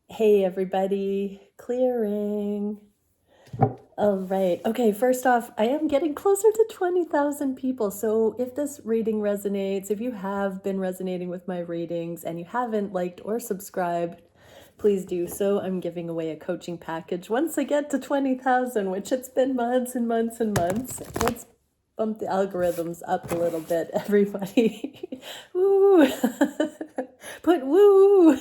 Hey everybody, clearing. All right. Okay, first off, I am getting closer to 20,000 people. So if this reading resonates, if you have been resonating with my readings and you haven't liked or subscribed, please do so. I'm giving away a coaching package once I get to 20,000, which it's been months and months and months. Let's bump the algorithms up a little bit, everybody. Woo! Put woo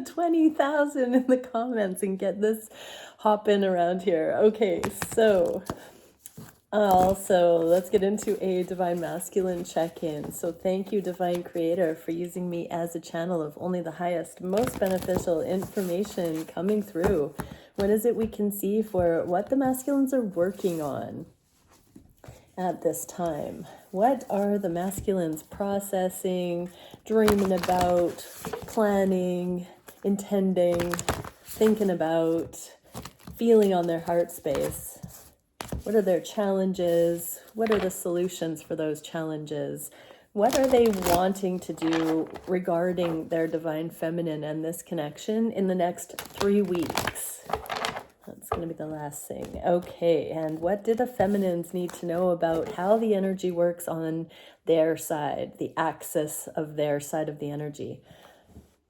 20,000 in the comments and get this hopping around here. Okay, so also let's get into a Divine Masculine check-in. So thank you, Divine Creator, for using me as a channel of only the highest, most beneficial information coming through. What is it we can see for what the masculines are working on at this time? What are the masculines processing, dreaming about, planning, intending, thinking about, feeling on their heart space? What are their challenges? What are the solutions for those challenges? What are they wanting to do regarding their divine feminine and this connection in the next 3 weeks? That's going to be the last thing. Okay, and what do the feminines need to know about how the energy works on their side, the axis of their side of the energy?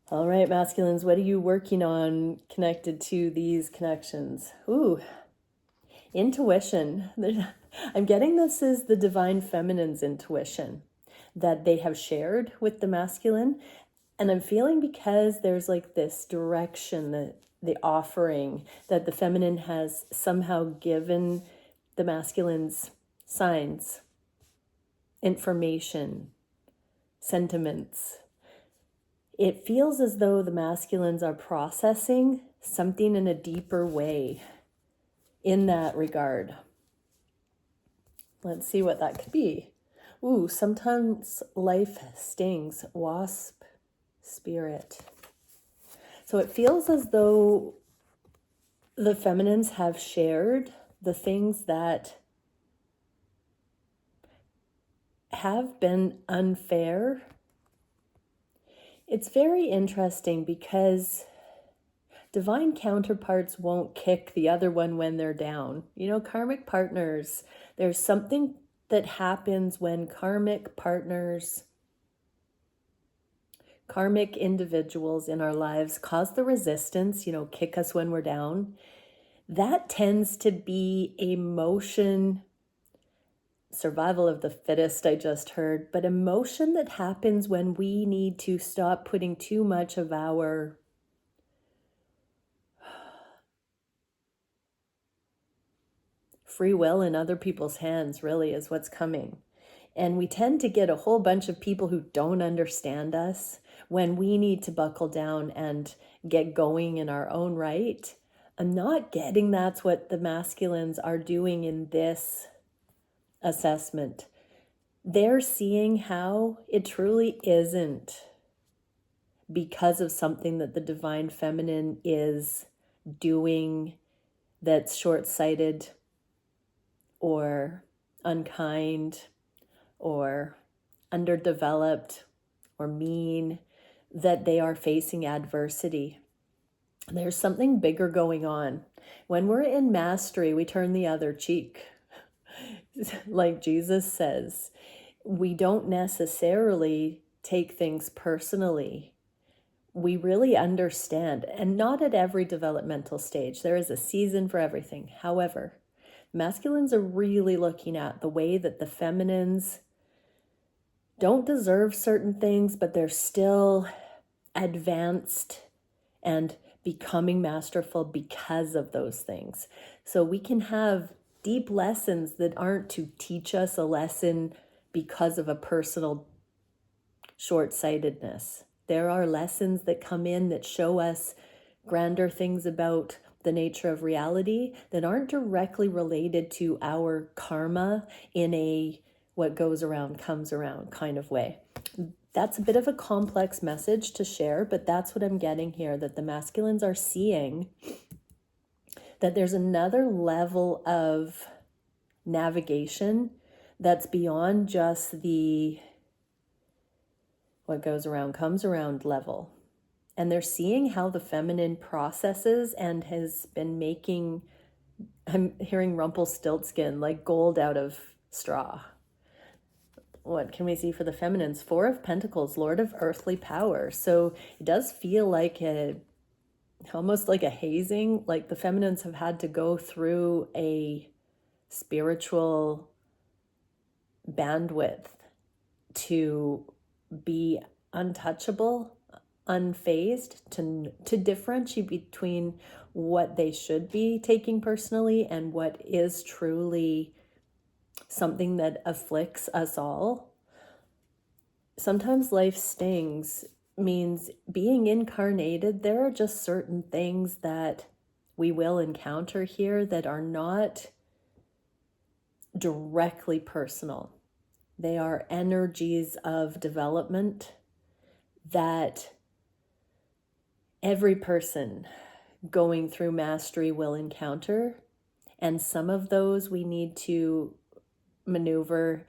All right, masculines, what are you working on connected to these connections? Ooh, intuition. I'm getting this is the divine feminine's intuition that they have shared with the masculine. And I'm feeling because there's like this direction, that the offering that the feminine has somehow given the masculine's signs, information, sentiments. It feels as though the masculines are processing something in a deeper way in that regard. Let's see what that could be. Ooh, sometimes life stings. Wasp spirit. So it feels as though the feminines have shared the things that have been unfair. It's very interesting because divine counterparts won't kick the other one when they're down. You know, karmic partners, there's something that happens when karmic partners, karmic individuals in our lives cause the resistance, kick us when we're down. That tends to be emotion, survival of the fittest, I just heard, but emotion that happens when we need to stop putting too much of our free will in other people's hands, really, is what's coming. And we tend to get a whole bunch of people who don't understand us when we need to buckle down and get going in our own right. I'm not getting that's what the masculines are doing in this assessment. They're seeing how it truly isn't because of something that the divine feminine is doing that's short-sighted or unkind or underdeveloped or mean, that they are facing adversity. There's something bigger going on. When we're in mastery, we turn the other cheek. Like Jesus says, we don't necessarily take things personally. We really understand, and not at every developmental stage. There is a season for everything. However, masculines are really looking at the way that the feminines don't deserve certain things, but they're still advanced and becoming masterful because of those things. So we can have deep lessons that aren't to teach us a lesson because of a personal short-sightedness. There are lessons that come in that show us grander things about the nature of reality that aren't directly related to our karma in a what goes around comes around kind of way. That's a bit of a complex message to share, but that's what I'm getting here, that the masculines are seeing that there's another level of navigation that's beyond just the what goes around comes around level. And they're seeing how the feminine processes and has been making, I'm hearing Rumpelstiltskin, like gold out of straw. What can we see for the feminines? Four of Pentacles, Lord of earthly power. So it does feel like almost like a hazing, like the feminines have had to go through a spiritual bandwidth to be untouchable, unfazed, to differentiate between what they should be taking personally and what is truly something that afflicts us all. Sometimes life stings means being incarnated. There are just certain things that we will encounter here that are not directly personal. They are energies of development that every person going through mastery will encounter. And some of those we need to maneuver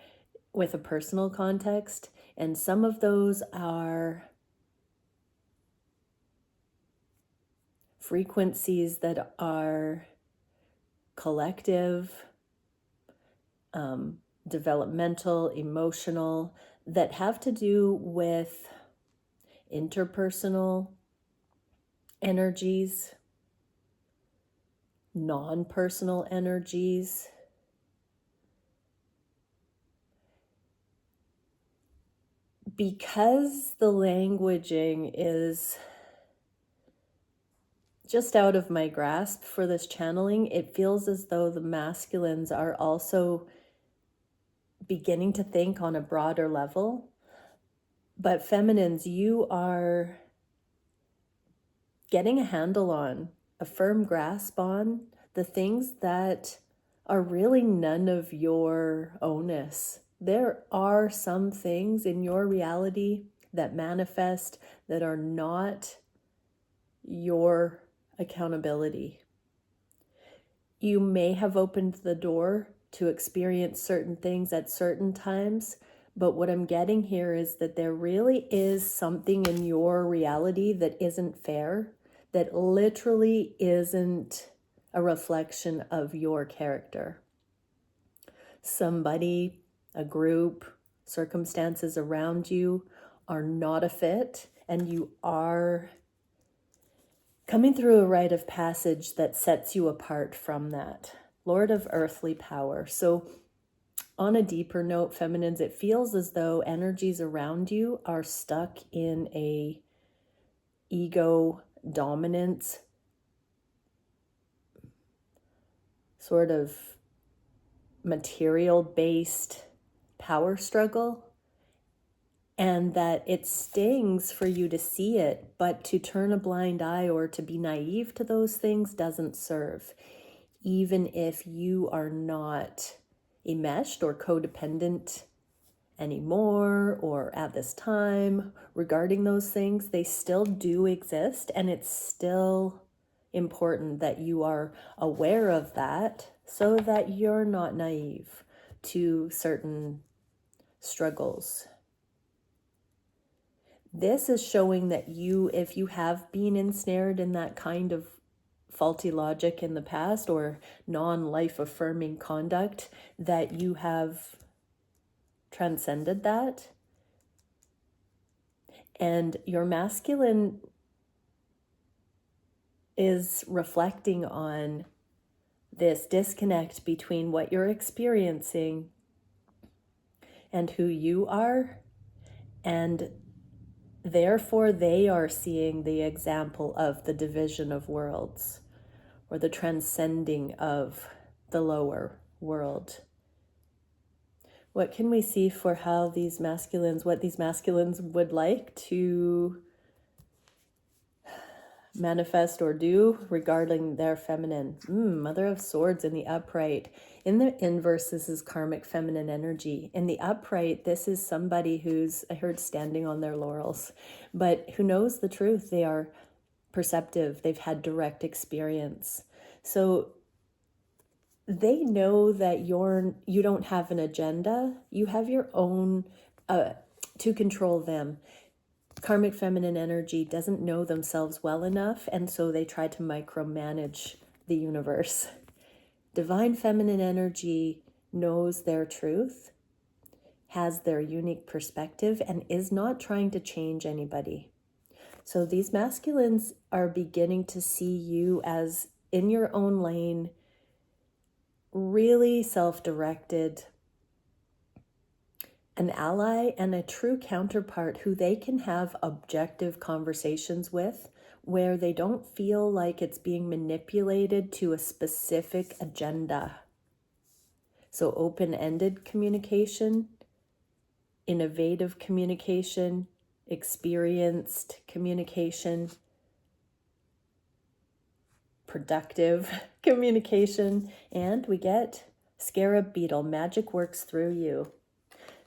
with a personal context. And some of those are frequencies that are collective, developmental, emotional, that have to do with interpersonal energies, non-personal energies. Because the languaging is just out of my grasp for this channeling, it feels as though the masculines are also beginning to think on a broader level. But feminines, you are getting a handle on, a firm grasp on the things that are really none of your onus. There are some things in your reality that manifest that are not your accountability. You may have opened the door to experience certain things at certain times, but what I'm getting here is that there really is something in your reality that isn't fair, that literally isn't a reflection of your character. Somebody, a group, circumstances around you are not a fit, and you are coming through a rite of passage that sets you apart from that. Lord of earthly power. So on a deeper note, feminines, it feels as though energies around you are stuck in a ego dominance sort of material-based power struggle, and that it stings for you to see it, but to turn a blind eye or to be naive to those things doesn't serve. Even if you are not enmeshed or codependent anymore or at this time regarding those things, they still do exist, and it's still important that you are aware of that so that you're not naive to certain struggles. This is showing that you, if you have been ensnared in that kind of faulty logic in the past or non-life affirming conduct, that you have transcended that. And your masculine is reflecting on this disconnect between what you're experiencing and who you are, and therefore they are seeing the example of the division of worlds or the transcending of the lower world. What can we see for how these masculines, what these masculines would like to manifest or do regarding their feminine? Mother of Swords in the upright. In the inverse, this is karmic feminine energy. In the upright, this is somebody who's, I heard, standing on their laurels, but who knows the truth. They are perceptive. They've had direct experience. So they know that you don't have an agenda. You have your own to control them. Karmic feminine energy doesn't know themselves well enough, and so they try to micromanage the universe. Divine feminine energy knows their truth, has their unique perspective, and is not trying to change anybody. So these masculines are beginning to see you as in your own lane, really self-directed, an ally and a true counterpart who they can have objective conversations with, where they don't feel like it's being manipulated to a specific agenda. So open-ended communication, innovative communication, experienced communication, productive communication, and we get scarab beetle, magic works through you.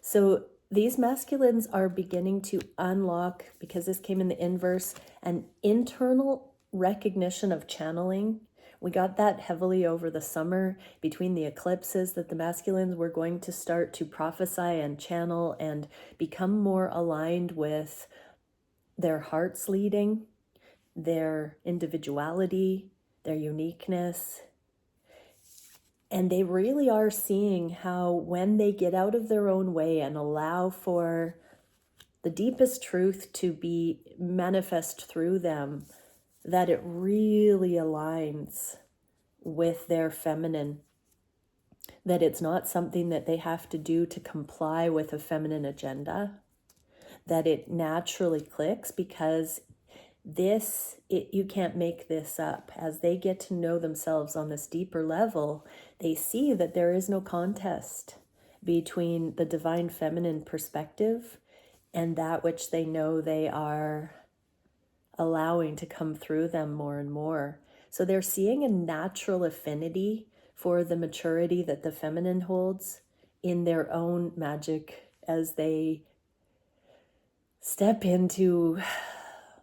So these masculines are beginning to unlock, because this came in the inverse, an internal recognition of channeling. We got that heavily over the summer between the eclipses, that the masculines were going to start to prophesy and channel and become more aligned with their heart's leading, their individuality, their uniqueness. And they really are seeing how when they get out of their own way and allow for the deepest truth to be manifest through them, that it really aligns with their feminine, that it's not something that they have to do to comply with a feminine agenda, that it naturally clicks because you can't make this up. As they get to know themselves on this deeper level, they see that there is no contest between the divine feminine perspective and that which they know they are allowing to come through them more and more. So they're seeing a natural affinity for the maturity that the feminine holds in their own magic as they step into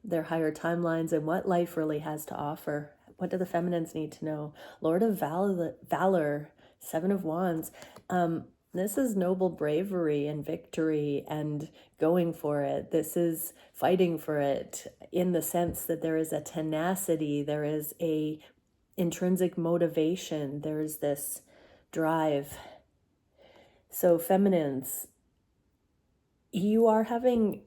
their higher timelines and what life really has to offer. What do the feminines need to know? Lord of Valor, Seven of Wands. This is noble bravery and victory and going for it. This is fighting for it in the sense that there is a tenacity, there is a intrinsic motivation, there's this drive. So feminines, you are having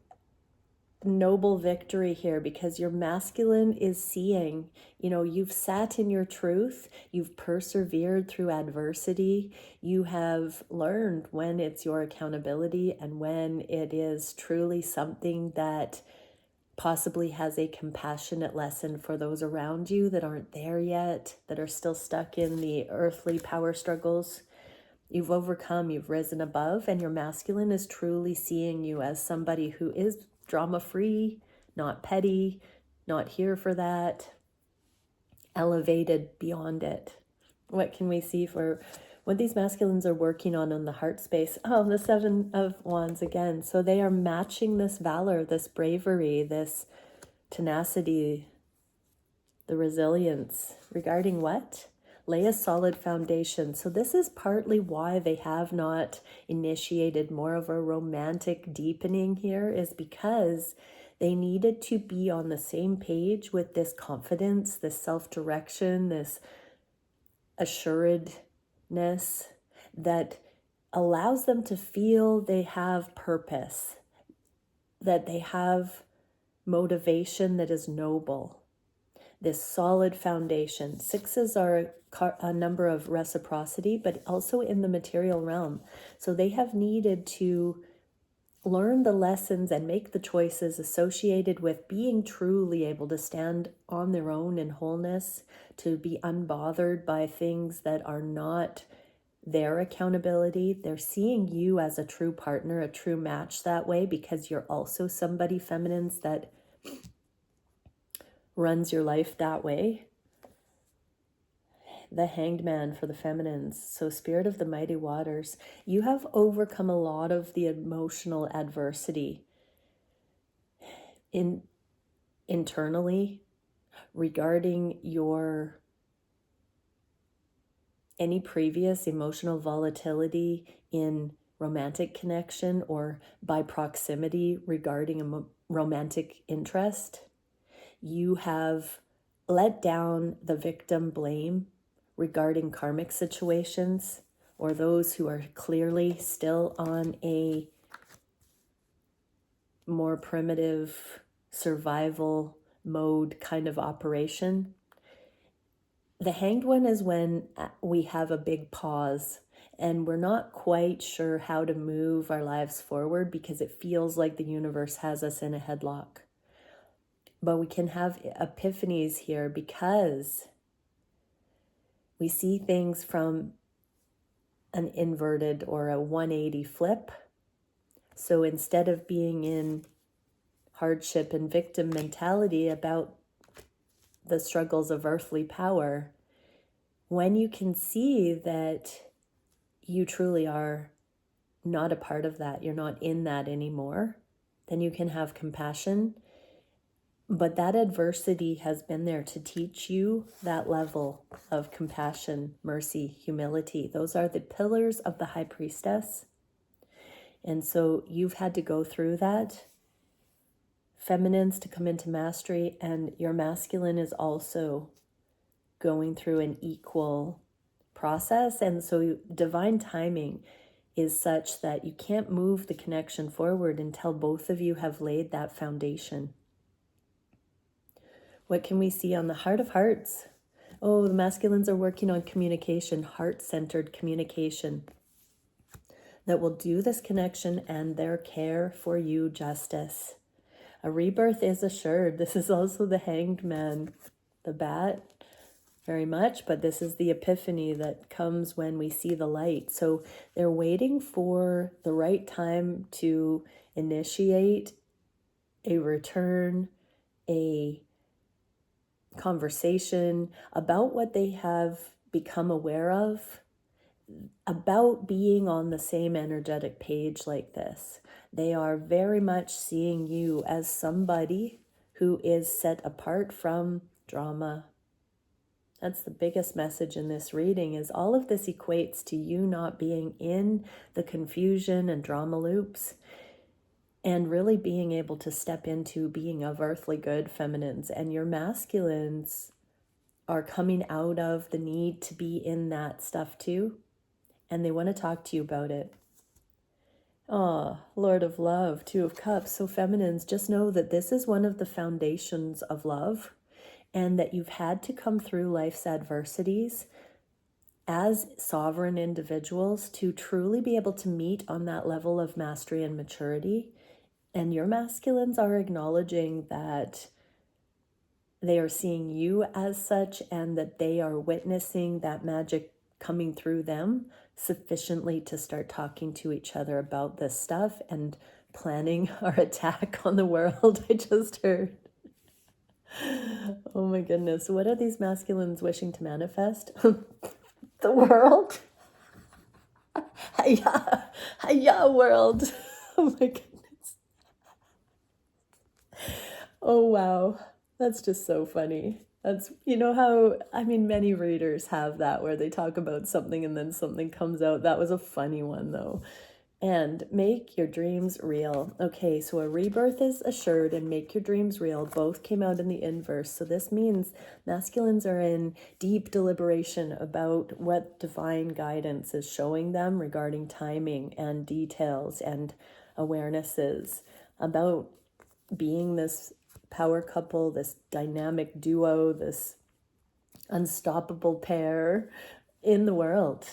noble victory here because your masculine is seeing, you've sat in your truth, you've persevered through adversity, you have learned when it's your accountability and when it is truly something that possibly has a compassionate lesson for those around you that aren't there yet, that are still stuck in the earthly power struggles. You've overcome, you've risen above, and your masculine is truly seeing you as somebody who is drama-free, not petty, not here for that, elevated beyond it. What can we see for what these masculines are working on the heart space? Oh, the Seven of Wands again. So they are matching this valor, this bravery, this tenacity, the resilience regarding what? Lay a solid foundation. So this is partly why they have not initiated more of a romantic deepening here, is because they needed to be on the same page with this confidence, this self-direction, this assuredness that allows them to feel they have purpose, that they have motivation that is noble. This solid foundation. Sixes are a number of reciprocity, but also in the material realm. So they have needed to learn the lessons and make the choices associated with being truly able to stand on their own in wholeness, to be unbothered by things that are not their accountability. They're seeing you as a true partner, a true match that way, because you're also somebody, feminines, that runs your life that way. The Hanged Man for the feminines. So Spirit of the Mighty Waters, you have overcome a lot of the emotional adversity internally regarding your any previous emotional volatility in romantic connection or by proximity regarding romantic interest. You have let down the victim blame regarding karmic situations, or those who are clearly still on a more primitive survival mode kind of operation. The Hanged One is when we have a big pause and we're not quite sure how to move our lives forward because it feels like the universe has us in a headlock. But we can have epiphanies here because we see things from an inverted or a 180 flip. So instead of being in hardship and victim mentality about the struggles of earthly power, when you can see that you truly are not a part of that, you're not in that anymore, then you can have compassion. But that adversity has been there to teach you that level of compassion, mercy, humility. Those are the pillars of the High Priestess. And so you've had to go through that. Feminines to come into mastery, and your masculine is also going through an equal process. And so divine timing is such that you can't move the connection forward until both of you have laid that foundation. What can we see on the Heart of Hearts? Oh, the masculines are working on communication, heart-centered communication that will do this connection and their care for you justice. A rebirth is assured. This is also the Hanged Man, the bat, very much, but this is the epiphany that comes when we see the light. So they're waiting for the right time to initiate a return, a conversation about what they have become aware of, about being on the same energetic page like this. They are very much seeing you as somebody who is set apart from drama. That's the biggest message in this reading, is all of this equates to you not being in the confusion and drama loops and really being able to step into being of earthly good, feminines. And your masculines are coming out of the need to be in that stuff too. And they want to talk to you about it. Oh, Lord of Love, Two of Cups. So feminines, just know that this is one of the foundations of love, and that you've had to come through life's adversities as sovereign individuals to truly be able to meet on that level of mastery and maturity. And your masculines are acknowledging that they are seeing you as such, and that they are witnessing that magic coming through them sufficiently to start talking to each other about this stuff and planning our attack on the world. I just heard. Oh my goodness. What are these masculines wishing to manifest? The world? Hiya, hiya world. Oh my goodness. Oh wow. That's just so funny. That's, you know how, I mean, many readers have that where they talk about something and then something comes out. That was a funny one though. And make your dreams real. Okay, so a rebirth is assured and make your dreams real. Both came out in the inverse. So this means masculines are in deep deliberation about what divine guidance is showing them regarding timing and details and awarenesses about being this power couple, this dynamic duo, this unstoppable pair in the world.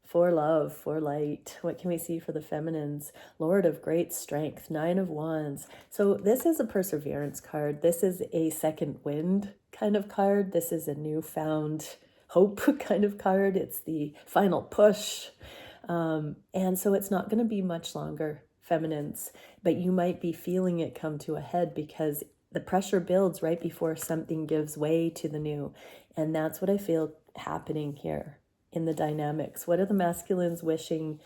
For love, for light. What can we see for the feminines? Lord of great strength, Nine of Wands. So this is a perseverance card. This is a second wind kind of card. This is a newfound hope kind of card. It's the final push. And so it's not going to be much longer, feminines, but you might be feeling it come to a head because the pressure builds right before something gives way to the new. And that's what I feel happening here in the dynamics. What are the masculines wishing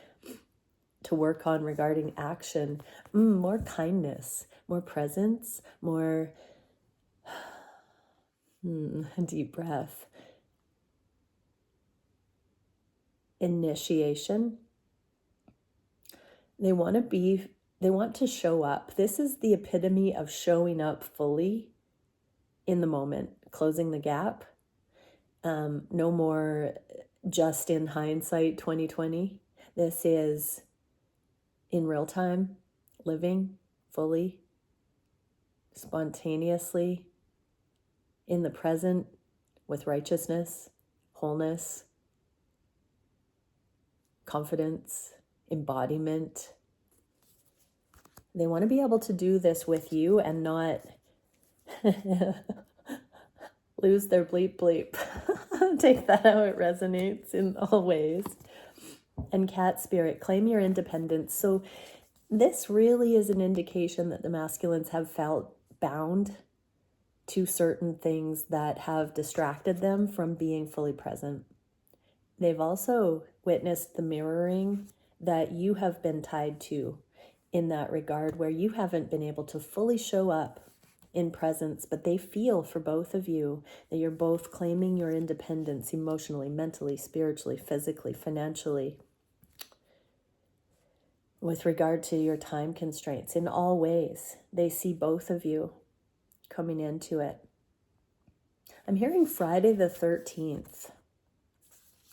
to work on regarding action? More kindness, more presence, more deep breath. Initiation. They want to be They want to show up. This is the epitome of showing up fully in the moment, closing the gap. No more just in hindsight 2020. This is in real time, living fully, spontaneously, in the present, with righteousness, wholeness, confidence, embodiment. They want to be able to do this with you and not lose their bleep bleep. Take that how it resonates in all ways. And cat spirit, claim your independence. So this really is an indication that the masculines have felt bound to certain things that have distracted them from being fully present. They've also witnessed the mirroring that you have been tied to in that regard, where you haven't been able to fully show up in presence, but they feel for both of you that you're both claiming your independence emotionally, mentally, spiritually, physically, financially, with regard to your time constraints. In all ways, they see both of you coming into it. I'm hearing Friday the 13th.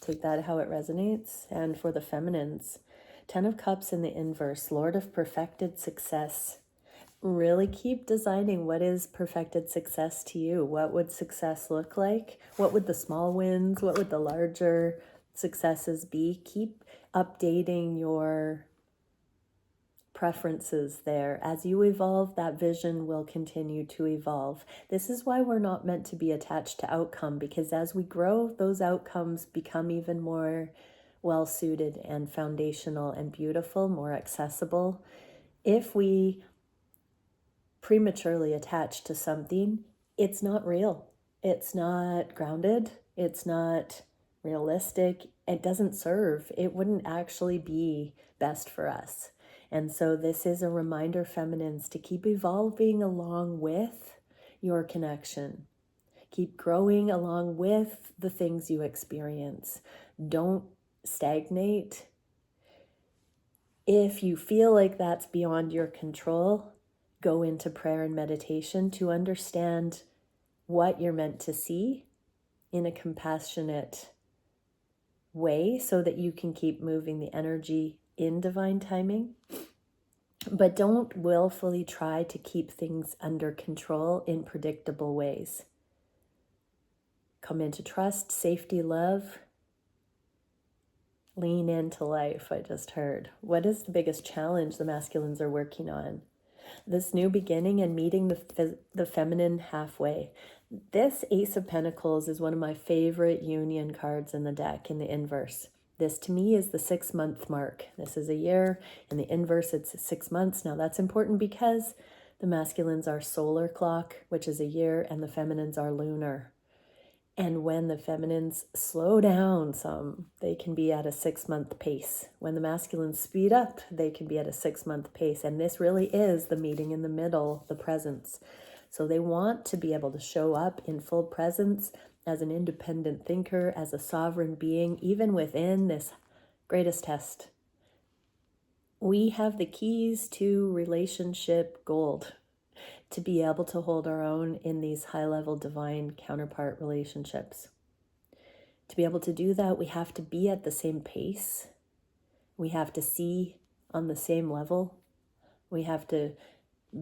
Take that how it resonates. And for the feminines, 10 of Cups in the inverse, Lord of perfected success. Really keep designing what is perfected success to you. What would success look like? What would the small wins, what would the larger successes be? Keep updating your preferences there. As you evolve, that vision will continue to evolve. This is why we're not meant to be attached to outcome, because as we grow, those outcomes become even more well-suited and foundational and beautiful, more accessible. If we prematurely attach to something, it's not real. It's not grounded. It's not realistic. It doesn't serve. It wouldn't actually be best for us. And so this is a reminder, feminines, to keep evolving along with your connection. Keep growing along with the things you experience. Don't stagnate. If you feel like that's beyond your control, go into prayer and meditation to understand what you're meant to see in a compassionate way so that you can keep moving the energy in divine timing. But don't willfully try to keep things under control in predictable ways. Come into trust, safety, love. Lean into life, I just heard. What is the biggest challenge the masculines are working on? This new beginning and meeting the feminine halfway. This Ace of Pentacles is one of my favorite union cards in the deck in the inverse. This to me is the 6-month mark. This is a year. In the inverse, it's 6 months. Now that's important because the masculines are solar clock, which is a year, and the feminines are lunar. And when the feminines slow down some, they can be at a 6-month pace. When the masculines speed up, they can be at a 6-month pace. And this really is the meeting in the middle, the presence. So they want to be able to show up in full presence as an independent thinker, as a sovereign being, even within this greatest test. We have the keys to relationship gold, to be able to hold our own in these high-level divine counterpart relationships. To be able to do that, we have to be at the same pace. We have to see on the same level. We have to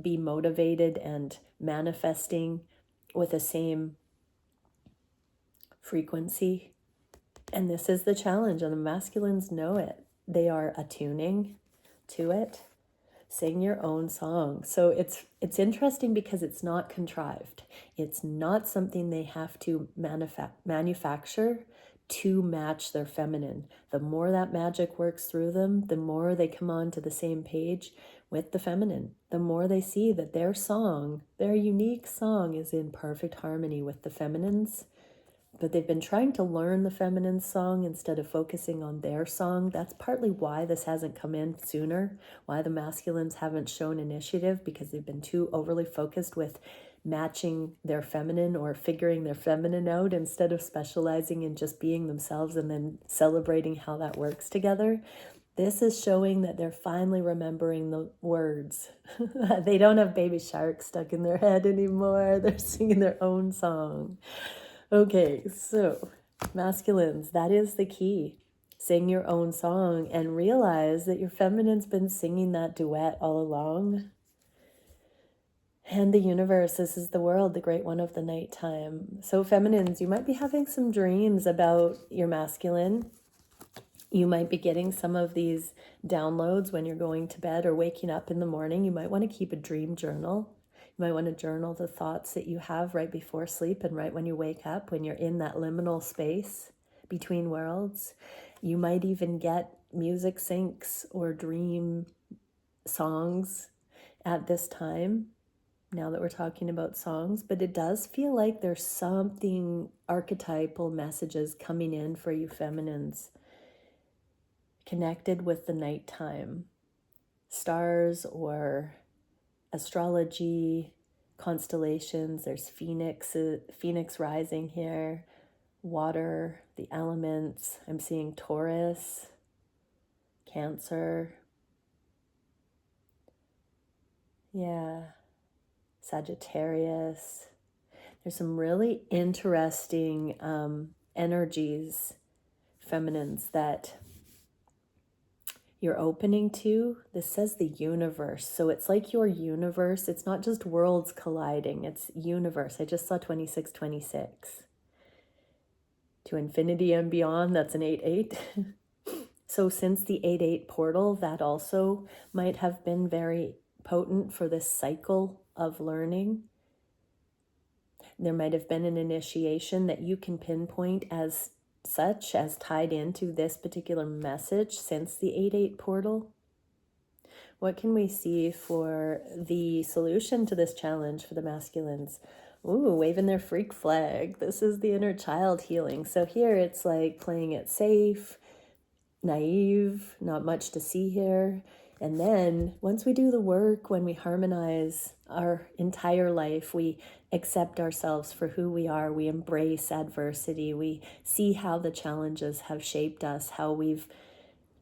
be motivated and manifesting with the same frequency. And this is the challenge, and the masculines know it. They are attuning to it. Sing your own song. So it's interesting because it's not contrived. It's not something they have to manufacture to match their feminine. The more that magic works through them, the more they come on to the same page with the feminine. The more they see that their song, their unique song, is in perfect harmony with the feminines. But they've been trying to learn the feminine song instead of focusing on their song. That's partly why this hasn't come in sooner, why the masculines haven't shown initiative, because they've been too overly focused with matching their feminine or figuring their feminine out instead of specializing in just being themselves and then celebrating how that works together. This is showing that they're finally remembering the words. They don't have Baby Shark stuck in their head anymore. They're singing their own song. Okay, so masculines, that is the key. Sing your own song and realize that your feminine's been singing that duet all along. And the universe, this is the world, the great one of the nighttime. So feminines, you might be having some dreams about your masculine. You might be getting some of these downloads when you're going to bed or waking up in the morning. You might want to keep a dream journal. You might want to journal the thoughts that you have right before sleep and right when you wake up, when you're in that liminal space between worlds. You might even get music syncs or dream songs at this time, now that we're talking about songs, but it does feel like there's something archetypal messages coming in for you feminines connected with the nighttime. Stars or astrology, constellations, there's Phoenix rising here, water, the elements. I'm seeing Taurus, Cancer. Yeah. Sagittarius. There's some really interesting energies, feminines, that you're opening to. This says the universe. So it's like your universe. It's not just worlds colliding. It's universe. I just saw 2626. To infinity and beyond, that's an 8-8. So since the 8-8 portal, that also might have been very potent for this cycle of learning. There might have been an initiation that you can pinpoint as such, as tied into this particular message since the 8-8 portal. What can we see for the solution to this challenge for the masculines? Ooh, waving their freak flag. This is the inner child healing. So here it's like playing it safe, naive, not much to see here. And then once we do the work, when we harmonize our entire life, we accept ourselves for who we are, we embrace adversity, we see how the challenges have shaped us, how we've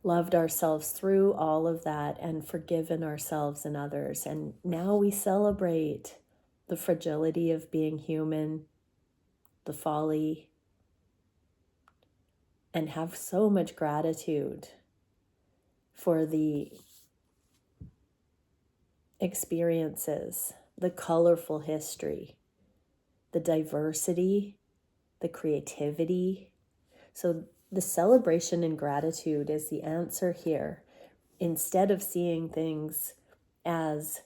loved ourselves through all of that and forgiven ourselves and others. And now we celebrate the fragility of being human, the folly, and have so much gratitude for the experiences, the colorful history, the diversity, the creativity. So the celebration and gratitude is the answer here. Instead of seeing things as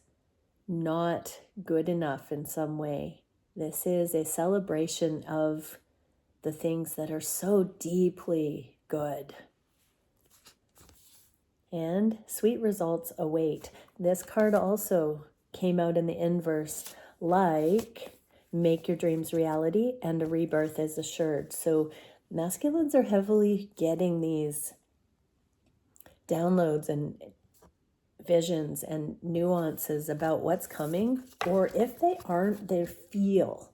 not good enough in some way, this is a celebration of the things that are so deeply good. And sweet results await. This card also came out in the inverse, like make your dreams reality and a rebirth is assured. So masculines are heavily getting these downloads and visions and nuances about what's coming, or if they aren't, they feel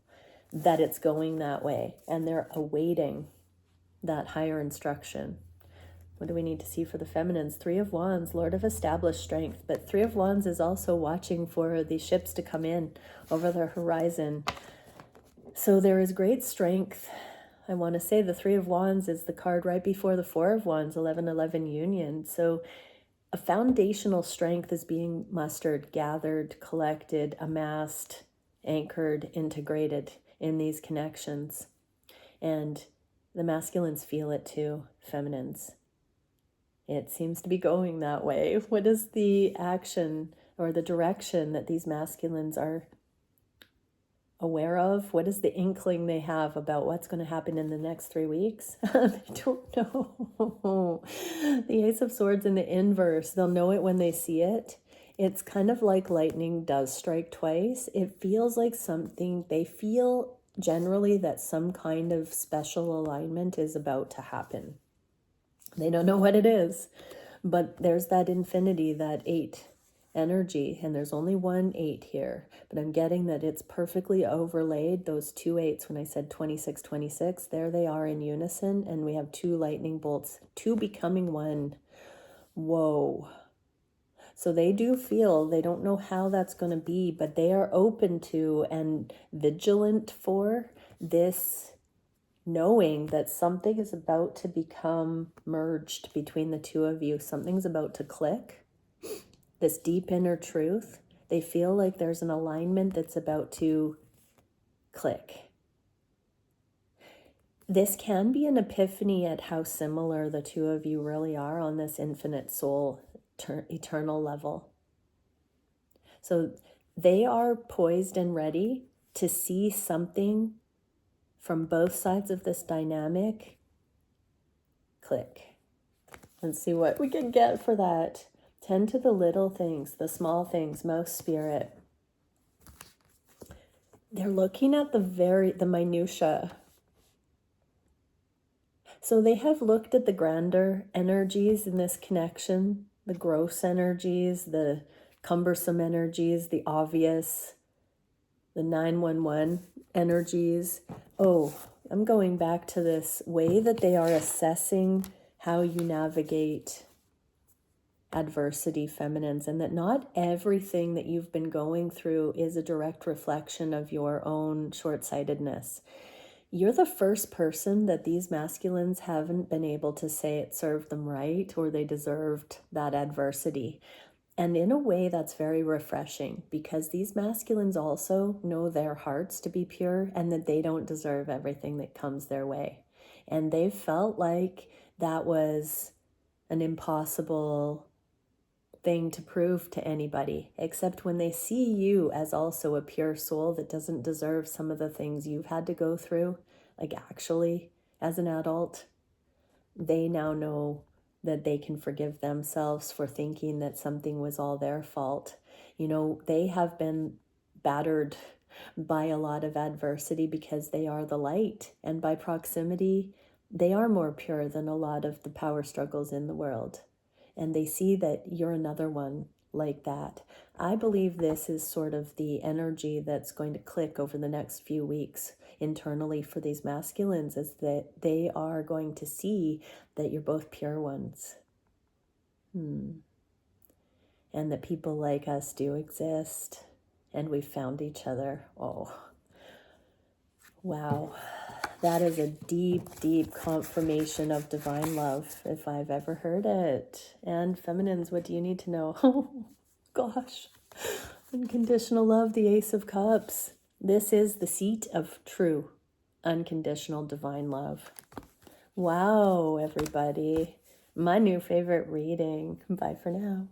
that it's going that way and they're awaiting that higher instruction. What do we need to see for the feminines? 3 of Wands, Lord of established strength. But 3 of Wands is also watching for the ships to come in over the horizon. So there is great strength. I want to say the 3 of Wands is the card right before the 4 of Wands, 11-11 union. So a foundational strength is being mustered, gathered, collected, amassed, anchored, integrated in these connections. And the masculines feel it too, feminines. It seems to be going that way. What is the action or the direction that these masculines are aware of? What is the inkling they have about what's going to happen in the next 3 weeks? They don't know. The Ace of Swords in the inverse, they'll know it when they see it. It's kind of like lightning does strike twice. It feels like something, they feel generally that some kind of special alignment is about to happen. They don't know what it is, but there's that infinity, that 8 energy, and there's only one 8 here, but I'm getting that it's perfectly overlaid, those 2 8s when I said 2626, there they are in unison, and we have 2 lightning bolts, 2 becoming 1. Whoa. So they do feel, they don't know how that's going to be, but they are open to and vigilant for this, knowing that something is about to become merged between the two of you. Something's about to click. This deep inner truth. They feel like there's an alignment that's about to click. This can be an epiphany at how similar the two of you really are on this infinite soul, eternal level. So they are poised and ready to see something from both sides of this dynamic click. Let's see what we can get for that. Tend to the little things, the small things, most spirit. They're looking at the minutia. So they have looked at the grander energies in this connection, the gross energies, the cumbersome energies, the obvious, the 911 energies. Oh, I'm going back to this way that they are assessing how you navigate adversity, feminines, and that not everything that you've been going through is a direct reflection of your own short-sightedness. You're the first person that these masculines haven't been able to say it served them right or they deserved that adversity. And in a way, that's very refreshing because these masculines also know their hearts to be pure and that they don't deserve everything that comes their way. And they've felt like that was an impossible thing to prove to anybody, except when they see you as also a pure soul that doesn't deserve some of the things you've had to go through, like actually as an adult, they now know that they can forgive themselves for thinking that something was all their fault. You know, they have been battered by a lot of adversity because they are the light, and by proximity, they are more pure than a lot of the power struggles in the world. And they see that you're another one like that. I believe this is sort of the energy that's going to click over the next few weeks internally for these masculines, is that they are going to see that you're both pure ones. And that people like us do exist, and we found each other. Oh, wow. That is a deep, deep confirmation of divine love, if I've ever heard it. And feminines, what do you need to know? Oh, gosh. Unconditional love, the Ace of Cups. This is the seat of true, unconditional divine love. Wow, everybody. My new favorite reading. Bye for now.